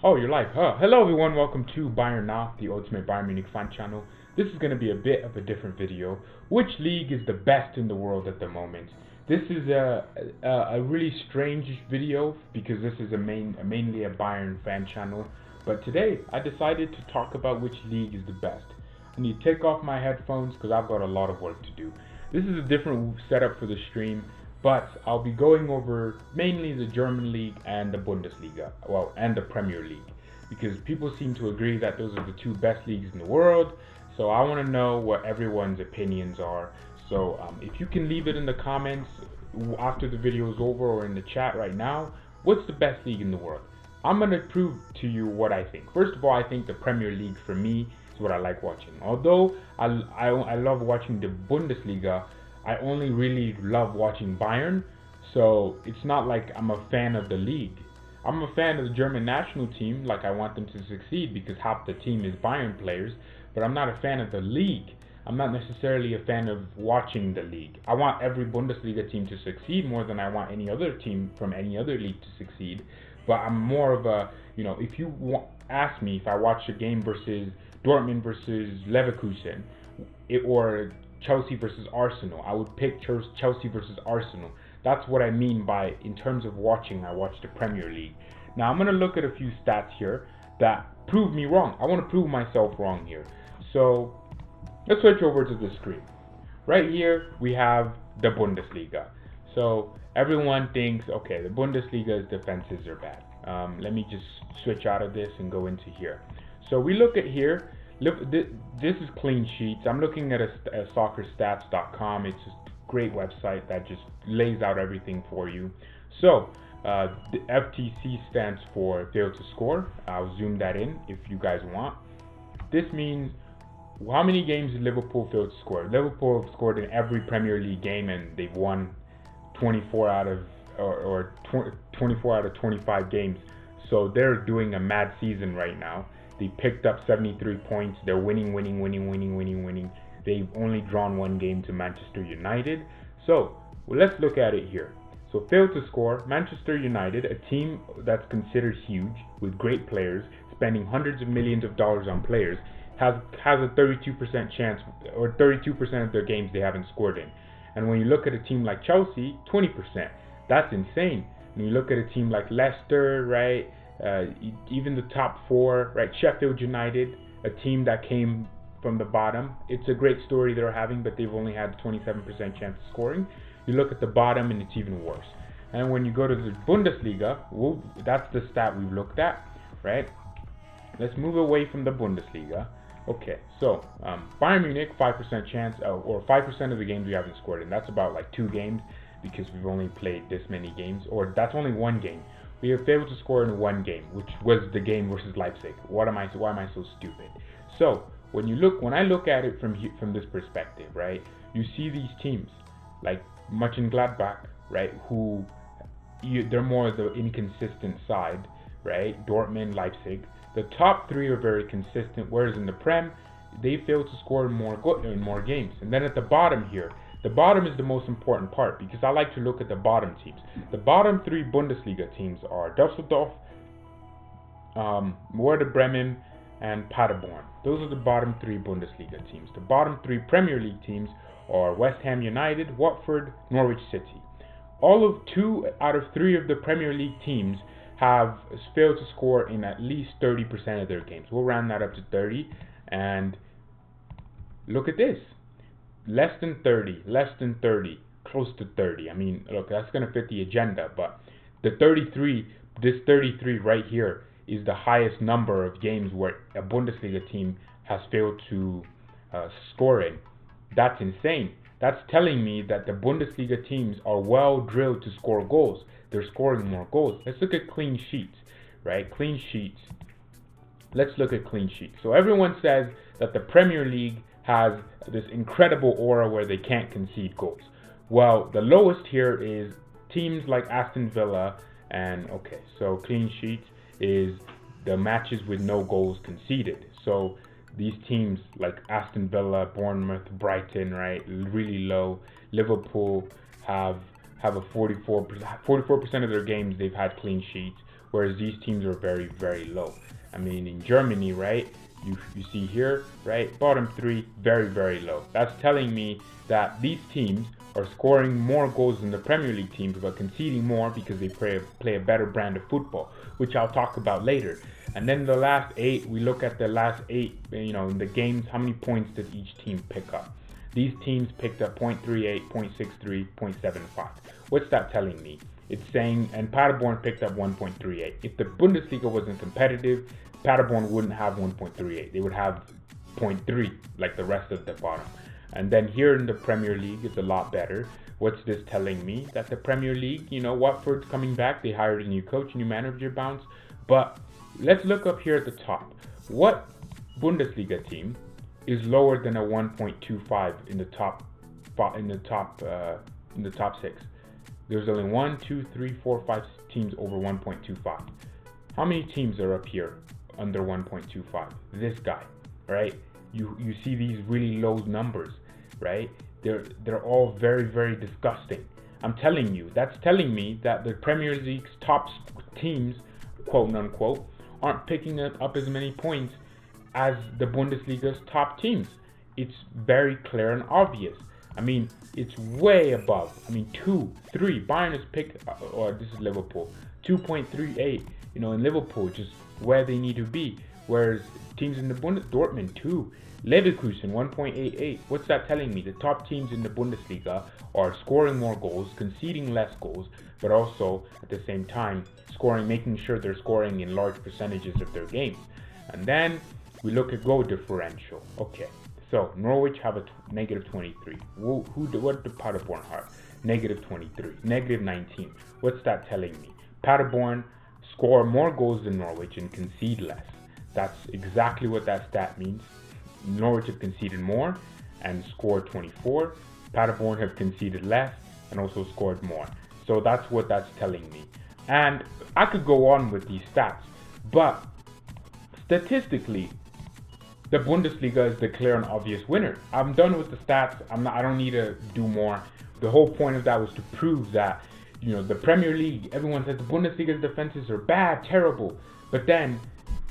Oh, you're live. Hello, everyone. Welcome to Bayern Now, the ultimate Bayern Munich fan channel. This is going to be a bit of a different video. Which league is the best in the world at the moment? This is a really strange video because this is mainly a Bayern fan channel. But today, I decided to talk about which league is the best. I need to take off my headphones because I've got a lot of work to do. This is a different setup for the stream, but I'll be going over mainly the German league and the Bundesliga, and the Premier League, because people seem to agree that those are the two best leagues in the world. So I want to know what everyone's opinions are. So if you can leave it in the comments after the video is over or in the chat right now, what's the best league in the world? I'm going to prove to you what I think. First of all, I think the Premier League for me is what I like watching. Although I love watching the Bundesliga, I only really love watching Bayern, so it's not like I'm a fan of the league. I'm a fan of the German national team, like I want them to succeed because half the team is Bayern players, but I'm not a fan of the league. I'm not necessarily a fan of watching the league. I want every Bundesliga team to succeed more than I want any other team from any other league to succeed, but I'm more of a, if you ask me if I watch a game versus Dortmund versus Leverkusen, or Chelsea versus Arsenal, I would pick Chelsea versus Arsenal. That's what I mean by, in terms of watching, I watch the Premier League. Now I'm going to look at a few stats here that prove me wrong. I want to prove myself wrong here. So let's switch over to the screen. Right here we have the Bundesliga. So everyone thinks, okay, the Bundesliga's defenses are bad. Let me just switch out of this and go into here. So we look at here. Look, this is clean sheets. I'm looking at a soccerstats.com. It's a great website that just lays out everything for you. So the FTC stands for fail to score. I'll zoom that in if you guys want. This means how many games did Liverpool fail to score? Liverpool have scored in every Premier League game and they've won 24 out of 25 games. So they're doing a mad season right now. They picked up 73 points. They're winning. They've only drawn one game to Manchester United. So let's look at it here. So failed to score. Manchester United, a team that's considered huge with great players, spending hundreds of millions of dollars on players, has a 32% chance, or 32% of their games they haven't scored in. And when you look at a team like Chelsea, 20%. That's insane. When you look at a team like Leicester, right? Even the top four, right? Sheffield United, a team that came from the bottom. It's a great story they're having, but they've only had a 27% chance of scoring. You look at the bottom and it's even worse. And when you go to the Bundesliga, that's the stat we've looked at, right? Let's move away from the Bundesliga. Okay, so Bayern Munich, 5% chance, or 5% of the games we haven't scored in. That's about like 2 games because we've only played this many games, or that's only 1 game. We have failed to score in 1 game, which was the game versus Leipzig. Why am I so stupid? So when I look at it from this perspective, right? You see these teams like Mönchengladbach, right? They're more the inconsistent side, right? Dortmund, Leipzig. The top 3 are very consistent, whereas in the Prem, they fail to score in more games. And then at the bottom here, the bottom is the most important part because I like to look at the bottom teams. The bottom 3 Bundesliga teams are Düsseldorf, Werder Bremen, and Paderborn. Those are the bottom 3 Bundesliga teams. The bottom 3 Premier League teams are West Ham United, Watford, Norwich City. 2 out of 3 of the Premier League teams have failed to score in at least 30% of their games. We'll round that up to 30. And look at this. Less than 30, close to 30. I mean, look, that's going to fit the agenda, but this 33 right here is the highest number of games where a Bundesliga team has failed to score in. That's insane. That's telling me that the Bundesliga teams are well drilled to score goals. They're scoring more goals. Let's look at clean sheets, right? Clean sheets. Let's look at clean sheets. So everyone says that the Premier League has this incredible aura where they can't concede goals. Well, the lowest here is teams like Aston Villa, and okay, so clean sheets is the matches with no goals conceded. So these teams like Aston Villa, Bournemouth, Brighton, right, really low. Liverpool have a 44% of their games they've had clean sheets, whereas these teams are very, very low. I mean, in Germany, right, you see here, right, bottom 3, very, very low. That's telling me that these teams are scoring more goals than the Premier League teams, but conceding more because they play a better brand of football, which I'll talk about later. And then the last 8, we look at the last 8, in the games, how many points did each team pick up? These teams picked up 0.38, 0.63, 0.75. What's that telling me? It's saying, and Paderborn picked up 1.38. If the Bundesliga wasn't competitive, Paderborn wouldn't have 1.38. They would have 0.3, like the rest of the bottom. And then here in the Premier League, it's a lot better. What's this telling me? That the Premier League, Watford's coming back. They hired a new coach, new manager bounce. But let's look up here at the top. What Bundesliga team is lower than a 1.25 in the top 6? There's only 1, 2, 3, 4, 5 teams over 1.25. How many teams are up here under 1.25? This guy, right? You see these really low numbers, right? They're all very, very disgusting. I'm telling you, that's telling me that the Premier League's top teams, quote unquote, aren't picking up as many points as the Bundesliga's top teams. It's very clear and obvious. I mean, it's way above. I mean, 2, 3. Bayern has picked, or this is Liverpool, 2.38. In Liverpool, just where they need to be. Whereas teams in the Dortmund, 2. Leverkusen, 1.88. What's that telling me? The top teams in the Bundesliga are scoring more goals, conceding less goals, but also at the same time making sure they're scoring in large percentages of their games. And then we look at goal differential. Okay, so Norwich have a negative 23. What do Paderborn have? Negative 23, negative 19. What's that telling me? Paderborn score more goals than Norwich and concede less. That's exactly what that stat means. Norwich have conceded more and scored 24. Paderborn have conceded less and also scored more. So that's what that's telling me. And I could go on with these stats, but statistically, the Bundesliga is the clear and obvious winner. I'm done with the stats. I don't need to do more. The whole point of that was to prove that, the Premier League, everyone says the Bundesliga's defenses are bad, terrible. But then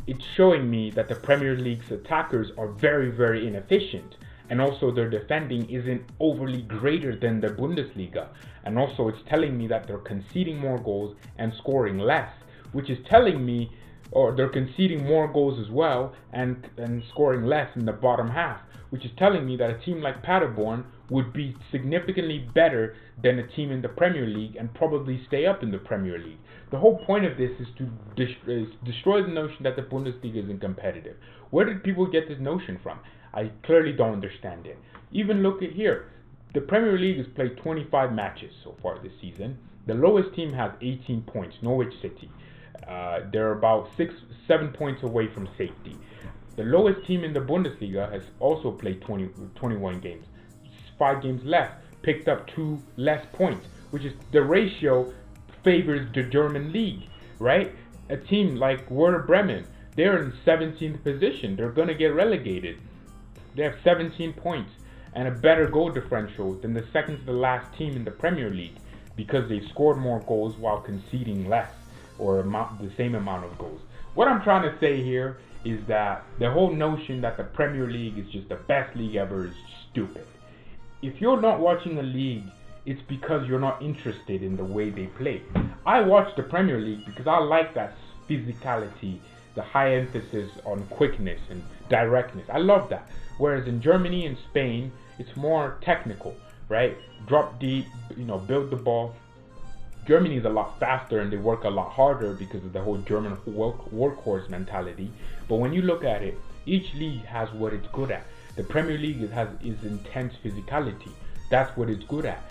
it's showing me that the Premier League's attackers are very, very inefficient. And also their defending isn't overly greater than the Bundesliga. And also it's telling me that they're conceding more goals and scoring less, which is telling me, or they're conceding more goals as well and scoring less in the bottom half, which is telling me that a team like Paderborn would be significantly better than a team in the Premier League and probably stay up in the Premier League. The whole point of this is to destroy the notion that the Bundesliga isn't competitive. Where did people get this notion from? I clearly don't understand it. Even look at here. The Premier League has played 25 matches so far this season. The lowest team has 18 points, Norwich City. They're about 7 points away from safety. The lowest team in the Bundesliga has also played 21 games. 5 games less, picked up 2 less points, which is the ratio favors the German league, right? A team like Werder Bremen, they're in 17th position. They're going to get relegated. They have 17 points and a better goal differential than the second to the last team in the Premier League because they've scored more goals while conceding less or the same amount of goals. What I'm trying to say here is that the whole notion that the Premier League is just the best league ever is stupid. If you're not watching a league, it's because you're not interested in the way they play. I watch the Premier League because I like that physicality, the high emphasis on quickness and directness. I love that. Whereas in Germany and Spain, it's more technical, right? Drop deep, build the ball. Germany is a lot faster and they work a lot harder because of the whole German workhorse mentality. But when you look at it, each league has what it's good at. The Premier League is intense physicality. That's what it's good at.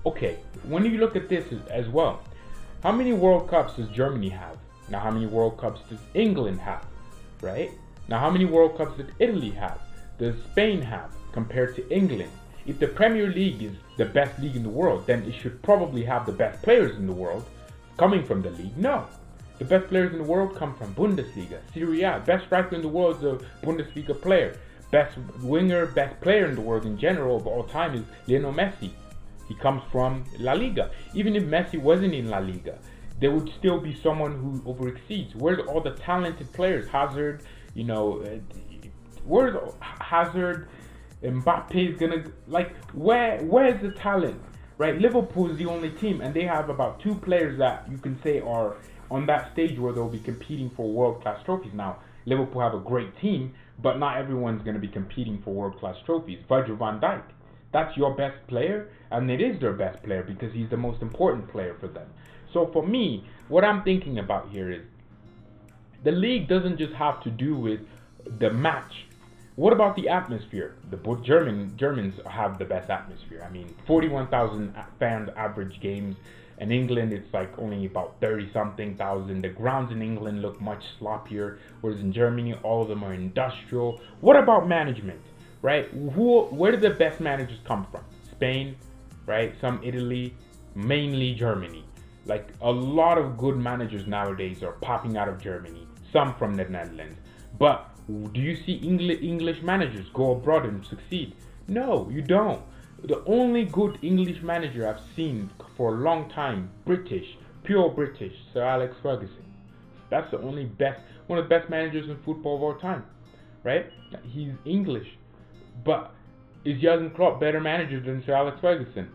Okay, when you look at this as well, how many World Cups does Germany have? Now how many World Cups does England have, right? Now how many World Cups does Italy have? Does Spain have compared to England? If the Premier League is the best league in the world, then it should probably have the best players in the world coming from the league. No, the best players in the world come from Bundesliga, Serie A. Best striker in the world is a Bundesliga player. Best winger, best player in the world in general of all time is Lionel Messi. He comes from La Liga. Even if Messi wasn't in La Liga, there would still be someone who overexceeds. Where's all the talented players? Hazard, where's Hazard? Mbappe is gonna, like, where's the talent, right? Liverpool is the only team, and they have about 2 players that you can say are on that stage where they'll be competing for world-class trophies. Now, Liverpool have a great team, but not everyone's going to be competing for world-class trophies. Virgil van Dijk, that's your best player, and it is their best player because he's the most important player for them. So for me, what I'm thinking about here is the league doesn't just have to do with the match. What about the atmosphere? The Germans have the best atmosphere. I mean, 41,000 fans average games. In England, it's like only about 30-something thousand. The grounds in England look much sloppier, whereas in Germany, all of them are industrial. What about management, right? Where do the best managers come from? Spain, right? Some Italy, mainly Germany. Like, a lot of good managers nowadays are popping out of Germany, some from the Netherlands. But do you see English managers go abroad and succeed? No, you don't. The only good English manager I've seen for a long time, British, pure British, Sir Alex Ferguson. That's the only one of the best managers in football of all time, right? He's English. But is Jurgen Klopp better manager than Sir Alex Ferguson?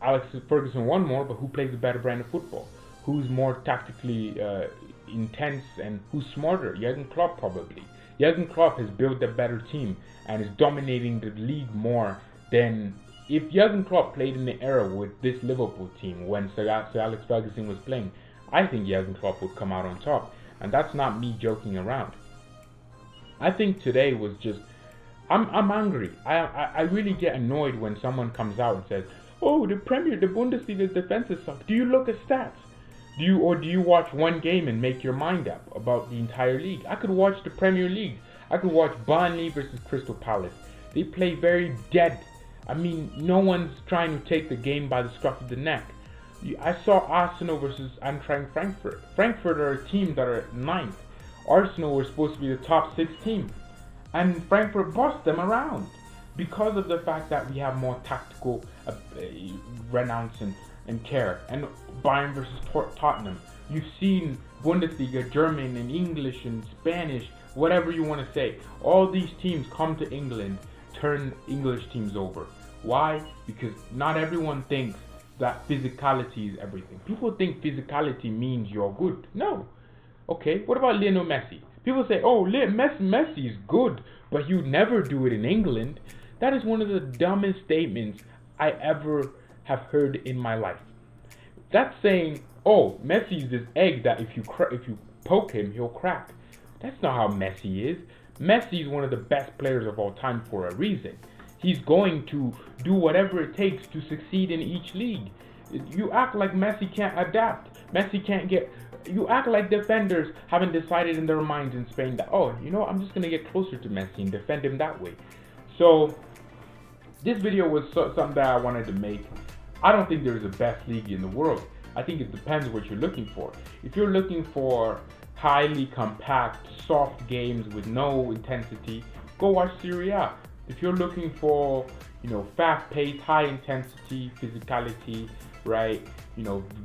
Alex Ferguson won more, but who plays a better brand of football? Who's more tactically intense and who's smarter? Jurgen Klopp probably. Jurgen Klopp has built a better team and is dominating the league more than if Jurgen Klopp played in the era with this Liverpool team when Sir Alex Ferguson was playing. I think Jurgen Klopp would come out on top, and that's not me joking around. I think today was just, I'm angry. I really get annoyed when someone comes out and says, "Oh, the Bundesliga's defenses suck." Do you look at stats? Do you watch one game and make your mind up about the entire league? I could watch the Premier League. I could watch Burnley versus Crystal Palace. They play very dead. I mean, no one's trying to take the game by the scruff of the neck. I saw Arsenal versus Eintracht Frankfurt. Frankfurt are a team that are 9th. Arsenal were supposed to be the top 6 team. And Frankfurt bossed them around because of the fact that we have more tactical renounce and care. And Bayern versus Tottenham. You've seen Bundesliga, German and English and Spanish, whatever you want to say. All these teams come to England, turn English teams over. Why? Because not everyone thinks that physicality is everything. People think physicality means you're good. No. Okay, what about Lionel Messi? People say, "Oh, Messi is good, but you never do it in England." That is one of the dumbest statements I ever have heard in my life. That's saying, "Oh, Messi is this egg that if you poke him, he'll crack." That's not how Messi is. Messi is one of the best players of all time for a reason. He's going to do whatever it takes to succeed in each league. You act like Messi can't adapt. Messi can't get... You act like defenders haven't decided in their minds in Spain that, "Oh, you know, I'm just going to get closer to Messi and defend him that way." So, this video was something that I wanted to make. I don't think there's a best league in the world. I think it depends what you're looking for. If you're looking for highly compact, soft games with no intensity, go watch Serie A. If you're looking for, fast-paced, high-intensity, physicality, right,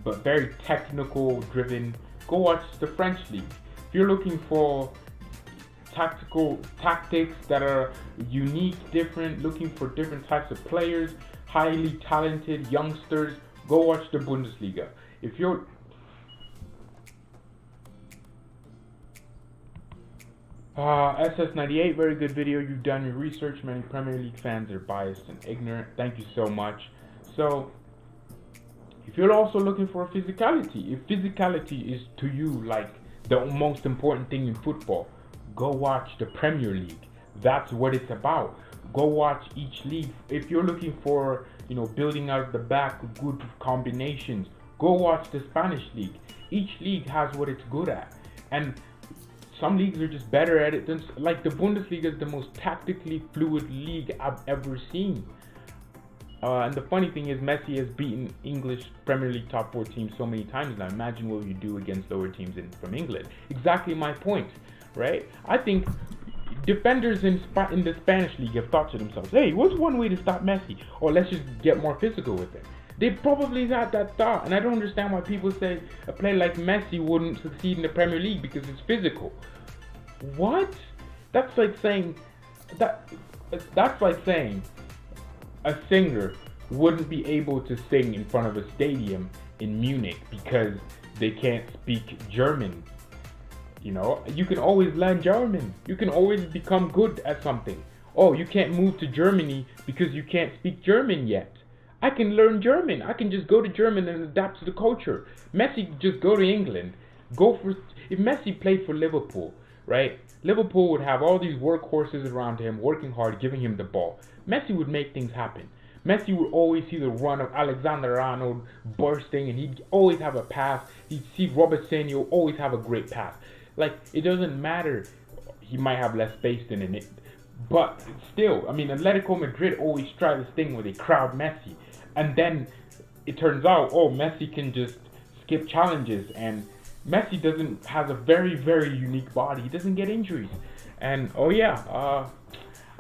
but very technical-driven, go watch the French league. If you're looking for tactics that are unique, different, looking for different types of players, highly talented youngsters, go watch the Bundesliga. If you're SS98, very good video. You've done your research. Many Premier League fans are biased and ignorant. Thank you so much. So, if you're also looking for physicality, if physicality is to you like the most important thing in football, go watch the Premier League. That's what it's about. Go watch each league. If you're looking for, building out the back, good combinations, go watch the Spanish league. Each league has what it's good at. And some leagues are just better at it than, like the Bundesliga is the most tactically fluid league I've ever seen. And the funny thing is, Messi has beaten English Premier League top 4 teams so many times now. Imagine what you do against lower teams from England. Exactly my point, right? I think defenders in the Spanish league have thought to themselves, "Hey, what's one way to stop Messi? Or let's just get more physical with it." They probably had that thought, and I don't understand why people say a player like Messi wouldn't succeed in the Premier League because it's physical. What? That's like saying that's like saying a singer wouldn't be able to sing in front of a stadium in Munich because they can't speak German. You know, you can always learn German. You can always become good at something. Oh, you can't move to Germany because you can't speak German yet. I can learn German. I can just go to German and adapt to the culture. Messi just go to England. If Messi played for Liverpool, right? Liverpool would have all these workhorses around him, working hard, giving him the ball. Messi would make things happen. Messi would always see the run of Alexander-Arnold bursting, and he'd always have a pass. He'd see Robertson, he'll always have a great pass. Like, it doesn't matter. He might have less space than in it. But still, I mean, Atletico Madrid always try this thing where they crowd Messi. And then it turns out, oh, Messi can just skip challenges. And Messi has a very, very unique body. He doesn't get injuries. And, oh yeah,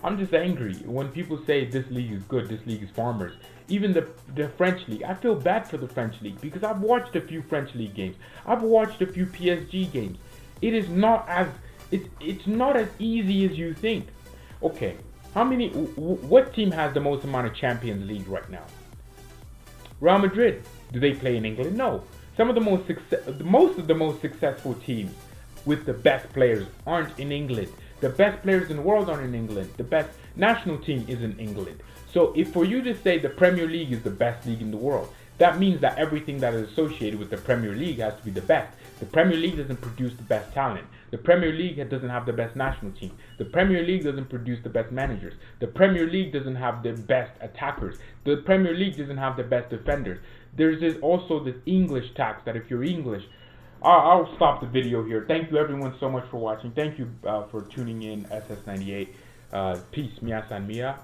I'm just angry when people say this league is good, this league is farmers. Even the French league, I feel bad for the French league because I've watched a few French league games. I've watched a few PSG games. It is not as it's not as easy as you think. Okay, what team has the most amount of Champions League right now? Real Madrid. Do they play in England? No. Some of most of the most successful teams with the best players aren't in England. The best players in the world aren't in England. The best national team is in England. So if for you to say the Premier League is the best league in the world, that means that everything that is associated with the Premier League has to be the best. The Premier League doesn't produce the best talent. The Premier League doesn't have the best national team. The Premier League doesn't produce the best managers. The Premier League doesn't have the best attackers. The Premier League doesn't have the best defenders. There's also this English tax that if you're English, I'll stop the video here. Thank you everyone so much for watching. Thank you for tuning in, SS98. Peace, Mia San Mia.